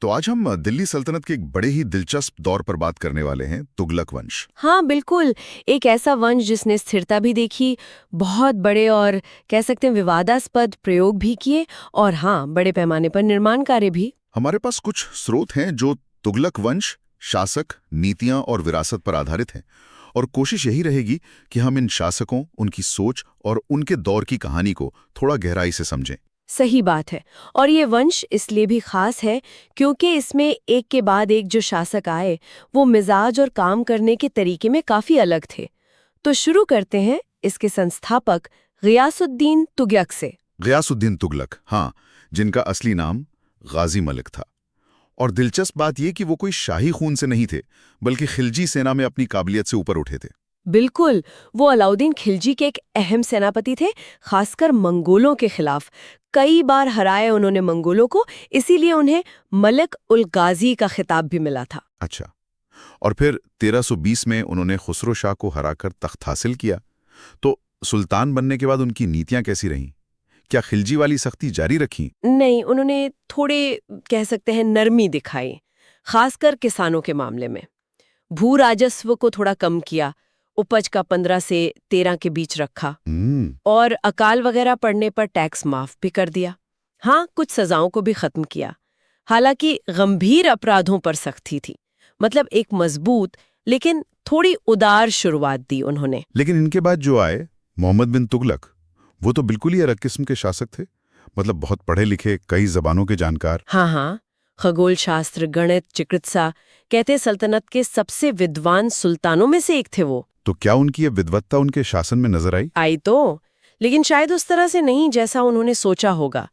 तो आज हम दिल्ली सल्तनत के एक बड़े ही दिलचस्प दौर पर बात करने वाले हैं, तुगलक वंश। हाँ बिल्कुल। एक ऐसा वंश जिसने स्थिरता भी देखी, बहुत बड़े और कह सकते हैं विवादास्पद प्रयोग भी किए, और हाँ, बड़े पैमाने पर निर्माण कार्य भी। हमारे पास कुछ स्रोत हैं जो तुगलक वंश, शासक, नीतियां और विरासत पर आधारित हैं, और कोशिश यही रहेगी कि हम इन शासकों, उनकी सोच और उनके दौर की कहानी को थोड़ा गहराई से समझें। सही बात है। और ये वंश इसलिए भी खास है क्योंकि इसमें एक के बाद एक जो शासक आए वो मिजाज और काम करने के तरीके में काफी अलग थे। तो शुरू करते हैं इसके संस्थापक गियासुद्दीन तुगलक से। गियासुद्दीन तुगलक, हाँ, जिनका असली नाम गाजी मलिक था। और दिलचस्प बात यह कि वो कोई शाही खून से नहीं थे, बल्कि खिलजी सेना में अपनी काबिलियत से ऊपर उठे थे। बिल्कुल, वो अलाउद्दीन खिलजी के एक अहम सेनापति थे, खासकर मंगोलों के खिलाफ। कई बार हराए उन्होंने मंगोलों को, इसीलिए उन्हें मलिक उल गाजी का खिताब भी मिला था। अच्छा, और फिर 1320 में उन्होंने खुसरो शाह को हराकर तख्त हासिल किया। तो सुल्तान बनने के बाद उनकी नीतियां कैसी रहीं? क्या खिलजी वाली सख्ती जारी रखी? नहीं, उन्होंने थोड़े कह सकते हैं नरमी दिखाई, खासकर किसानों के मामले में। भू राजस्व को थोड़ा कम किया, उपज का 15 से 13 के बीच रखा, और अकाल वगैरह पड़ने पर टैक्स माफ भी कर दिया। हाँ, कुछ सजाओं को भी खत्म किया। हालांकि गंभीर अपराधों पर सख्ती थी, मतलब एक मजबूत लेकिन थोड़ी उदार शुरुआत दी उन्होंने। लेकिन इनके बाद जो आए, मोहम्मद बिन तुगलक, वो तो बिल्कुल ही अलग किस्म के शासक थे। मतलब बहुत पढ़े लिखे, कई जबानों के जानकार। हाँ, खगोल शास्त्र, गणित, चिकित्सा, कहते सल्तनत के सबसे विद्वान सुल्तानों में से एक थे वो। तो क्या उनकी ये विद्वत्ता उनके शासन में नजर आई? आई तो, लेकिन शायद उस तरह से नहीं जैसा उन्होंने सोचा होगा।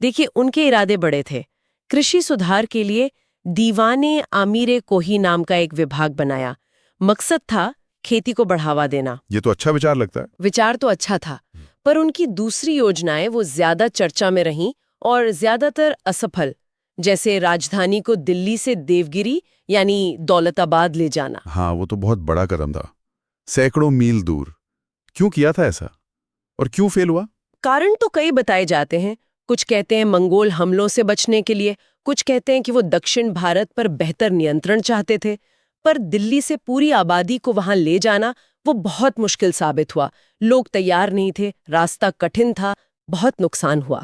देखिए, उनके इरादे बड़े थे। कृषि सुधार के लिए दीवाने आमीरे कोही नाम का एक विभाग बनाया। मकसद था खेती को बढ़ावा देना। ये तो अच्छा विचार लगता है। विचार तो अच्छा था, पर उनकी दूसरी योजनाएं वो ज्यादा चर्चा में रहीं और ज्यादातर असफल, जैसे राजधानी को दिल्ली से देवगिरी यानी दौलताबाद ले जाना। हाँ, वो तो बहुत बड़ा कदम था, सैकड़ों मील दूर। क्यों किया था ऐसा, और क्यों फेल हुआ? कारण तो कई बताए जाते हैं। कुछ कहते हैं मंगोल हमलों से बचने के लिए, कुछ कहते हैं कि वो दक्षिण भारत पर बेहतर नियंत्रण चाहते थे। पर दिल्ली से पूरी आबादी को वहां ले जाना वो बहुत मुश्किल साबित हुआ। लोग तैयार नहीं थे, रास्ता कठिन था, बहुत नुकसान हुआ।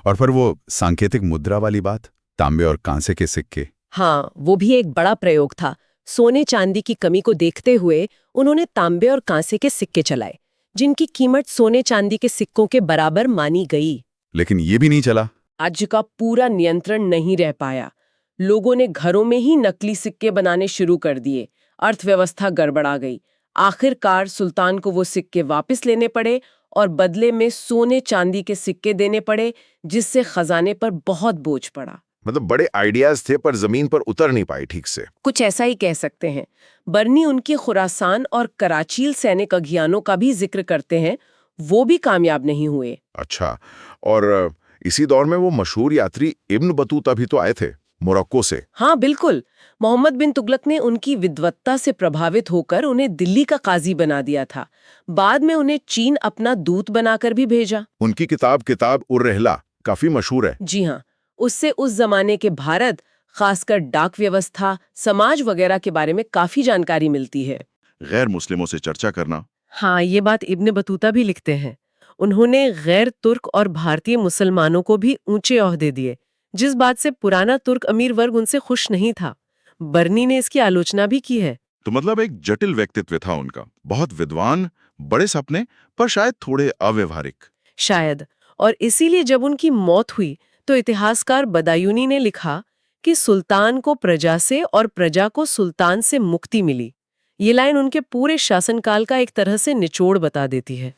और फिर वो सांकेतिक मुद्रा वाली बात, तांबे और कांसे के सिक्के। हाँ, वो भी एक बड़ा प्रयोग था। सोने चांदी की कमी को देखते हुए उन्होंने तांबे और कांसे के सिक्के चलाए, जिनकी कीमत सोने चांदी के सिक्कों के बराबर मानी गई। लेकिन ये भी नहीं चला। राज्य का पूरा नियंत्रण नहीं रह पाया। लोगों ने घरों में ही नकली सिक्के बनाने शुरू कर दिए। अर्थव्यवस्था गड़बड़ा गई। आखिरकार सुल्तान को वो सिक्के वापस लेने पड़े और बदले में सोने चांदी के सिक्के देने पड़े, जिससे खजाने पर बहुत बोझ पड़ा। मतलब बड़े आइडियाज थे पर जमीन पर उतर नहीं पाए ठीक से। कुछ ऐसा ही कह सकते हैं। बर्नी उनकी खुरासान और कराचील सैनिक अभियानों का भी जिक्र करते हैं, वो भी कामयाब नहीं हुए। अच्छा, और इसी दौर में वो मशहूर यात्री इब्न बतूता भी तो आए थे मोरक्को से। हाँ बिल्कुल, मोहम्मद बिन तुगलक ने उनकी विद्वत्ता से प्रभावित होकर उन्हें दिल्ली का काजी बना दिया था। बाद में उन्हें चीन अपना दूत बनाकर भी भेजा। उनकी किताब उर रहला काफी मशहूर है। जी हाँ, उससे उस जमाने के भारत, खासकर डाक व्यवस्था, समाज वगैरह के बारे में काफी जानकारी मिलती है। गैर मुस्लिमों से चर्चा करना। हाँ, ये बात इब्न बतूता भी लिखते हैं। उन्होंने गैर तुर्क और भारतीय मुसलमानों को भी ऊंचे ओहदे दिए, जिस बात से पुराना तुर्क अमीर वर्ग उनसे खुश नहीं था। बर्नी ने इसकी आलोचना भी की है। तो मतलब एक जटिल व्यक्तित्व था उनका, बहुत विद्वान, बड़े सपने, पर शायद थोड़े अव्यवहारिक। शायद, और इसीलिए जब उनकी मौत हुई तो इतिहासकार बदायूनी ने लिखा कि सुल्तान को प्रजा से और प्रजा को सुल्तान से मुक्ति मिली। ये लाइन उनके पूरे शासनकाल का एक तरह से निचोड़ बता देती है।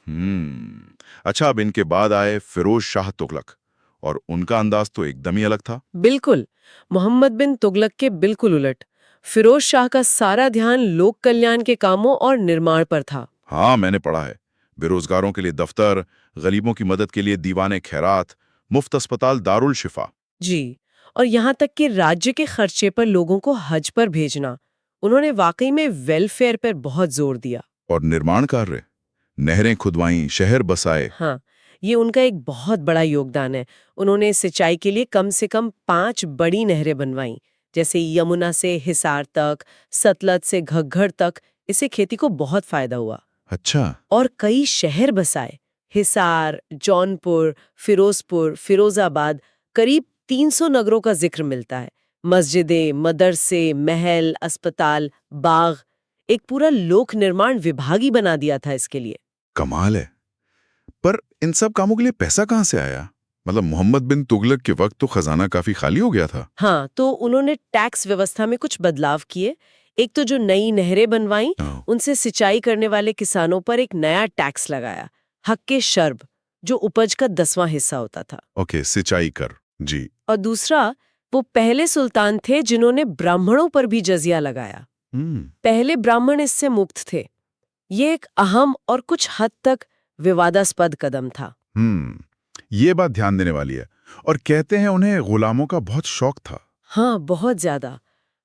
अच्छा, अब इनके बाद आए फिरोज शाह तुगलक, और उनका अंदाज तो एकदम ही अलग था। बिल्कुल, मोहम्मद बिन तुगलक के बिल्कुल उलट। फिरोज शाह का सारा ध्यान लोक कल्याण के कामों और निर्माण पर था। हाँ, मैंने पढ़ा है। बेरोजगारों के लिए दफ्तर, गरीबों की मदद के लिए दीवाने खैरात, मुफ्त अस्पताल दारुल शिफा। जी, और यहाँ तक कि राज्य के खर्चे पर लोगों को हज पर भेजना। उन्होंने वाकई में वेलफेयर पर बहुत जोर दिया। और निर्माण कार्य, नहरें खुदवाईं, शहर बसाए। हाँ, ये उनका एक बहुत बड़ा योगदान है। उन्होंने सिंचाई के लिए कम से कम 5 बड़ी नहरें बनवाई, जैसे यमुना से हिसार तक, सतलज से घग्घर तक। इससे खेती को बहुत फायदा हुआ। अच्छा। और कई शहर बसाए, हिसार, जौनपुर, फिरोजपुर, फिरोजाबाद। करीब 300 नगरों का जिक्र मिलता है। मस्जिदें, मदरसे, महल, अस्पताल, बाग, एक पूरा लोक निर्माण विभाग ही बना दिया था इसके लिए। कमाल है। पर इन सब कामों के लिए पैसा कहाँ से आया? मतलब मोहम्मद बिन तुगलक के वक्त तो खजाना काफी खाली हो गया था। हाँ, तो उन्होंने टैक्स व्यवस्था में कुछ बदलाव किए। एक तो जो नई नहरें बनवाई, उनसे सिंचाई करने वाले किसानों पर एक नया टैक्स लगाया, हक्के शर्ब, जो उपज का 10वां हिस्सा होता था। ओके, सिंचाई कर। जी। और दूसरा, वो पहले सुल्तान थे जिन्होंने ब्राह्मणों पर भी जजिया लगाया। पहले ब्राह्मण इससे मुक्त थे। ये एक अहम और कुछ हद तक विवादास्पद कदम था। ये बात ध्यान देने वाली है। और कहते हैं उन्हें गुलामों का बहुत शौक था। हाँ, बहुत ज्यादा।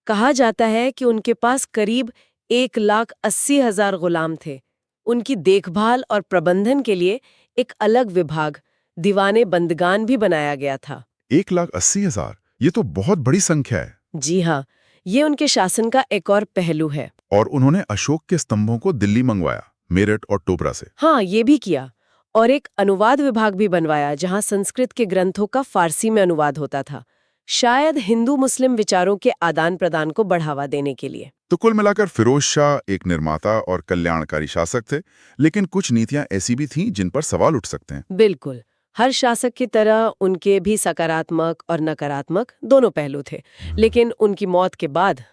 कहा जाता है कि उनके पास करीब 1,80,000 गुलाम थे। उनकी देखभाल और प्रबंधन के लिए एक अलग विभाग, दीवाने बंदगान भी बनाया गया था। 1,80,000, ये तो बहुत बड़ी संख्या है। जी हाँ, ये उनके शासन का एक और पहलू है। और उन्होंने अशोक के स्तंभों को दिल्ली मंगवाया, मेरठ और टोपरा से। हाँ, ये भी किया। और एक अनुवाद विभाग भी बनवाया, जहाँ संस्कृत के ग्रंथों का फारसी में अनुवाद होता था, शायद हिंदू मुस्लिम विचारों के आदान प्रदान को बढ़ावा देने के लिए। तो कुल मिलाकर फिरोज शाह एक निर्माता और कल्याणकारी शासक थे, लेकिन कुछ नीतियां ऐसी भी थीं जिन पर सवाल उठ सकते हैं। बिल्कुल, हर शासक की तरह उनके भी सकारात्मक और नकारात्मक दोनों पहलू थे। लेकिन उनकी मौत के बाद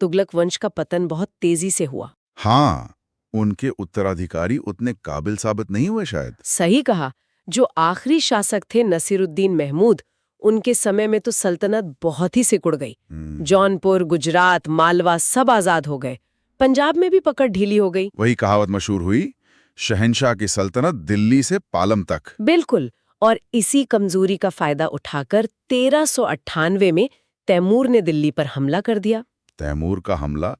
तुगलक वंश का पतन बहुत तेजी से हुआ। हाँ, उनके उत्तराधिकारी उतने काबिल साबित नहीं हुए शायद। सही कहा। जो आखिरी शासक थे नसीरुद्दीन महमूद, उनके समय में तो सल्तनत बहुत ही सिकुड़ गई। जौनपुर, गुजरात, मालवा सब आजाद हो गए। पंजाब में भी पकड़ ढीली हो गई। वही कहावत मशहूर हुई, शहंशाह की सल्तनत दिल्ली से पालम तक। बिल्कुल। और इसी कमजोरी का फायदा उठाकर 1398 में तैमूर ने दिल्ली पर हमला कर दिया। तैमूर का हमला,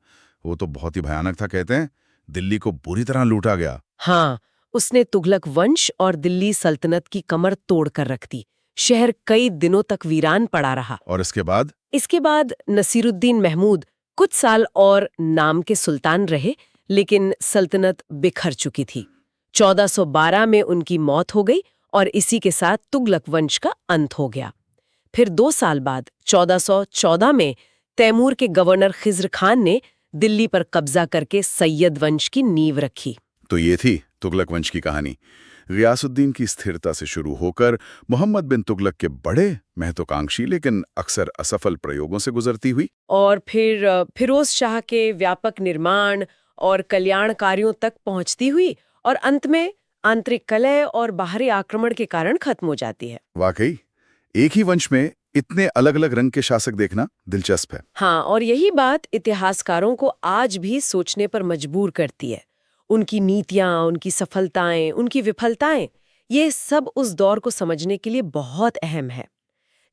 वो तो बहुत ही भयानक था। कहते हैं दिल्ली को बुरी तरह लूटा गया। हाँ, उसने तुगलक वंश और दिल्ली सल्तनत की कमर तोड़कर रख दी। शहर कई दिनों तक वीरान पड़ा रहा। और इसके बाद नसीरुद्दीन महमूद कुछ साल और नाम के सुल्तान रहे, लेकिन सल्तनत बिखर चुकी थी। 1412 में उनकी मौत हो गई और इसी के साथ तुगलक वंश का अंत हो गया। फिर 2 साल बाद 1414 में तैमूर के गवर्नर खिज्र खान ने दिल्ली पर कब्जा करके सैयद वंश की नींव रखी। तो ये थी तुगलक वंश की कहानी। गियासुद्दीन की स्थिरता से शुरू होकर मोहम्मद बिन तुगलक के बड़े महत्वाकांक्षी लेकिन अक्सर असफल प्रयोगों से गुजरती हुई, और फिर फिरोज शाह के व्यापक निर्माण और कल्याण कार्यों तक पहुंचती हुई, और अंत में आंतरिक कलह और बाहरी आक्रमण के कारण खत्म हो जाती है। वाकई एक ही वंश में इतने अलग अलग रंग के शासक देखना दिलचस्प है। हाँ, और यही बात इतिहासकारों को आज भी सोचने पर मजबूर करती है। उनकी नीतियां, उनकी सफलताएं, उनकी विफलताएं, ये सब उस दौर को समझने के लिए बहुत अहम है।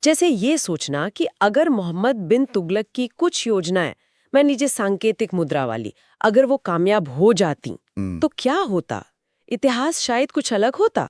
जैसे ये सोचना कि अगर मोहम्मद बिन तुगलक की कुछ योजनाएं, मान लीजिए सांकेतिक मुद्रा वाली, अगर वो कामयाब हो जाती तो क्या होता? इतिहास शायद कुछ अलग होता।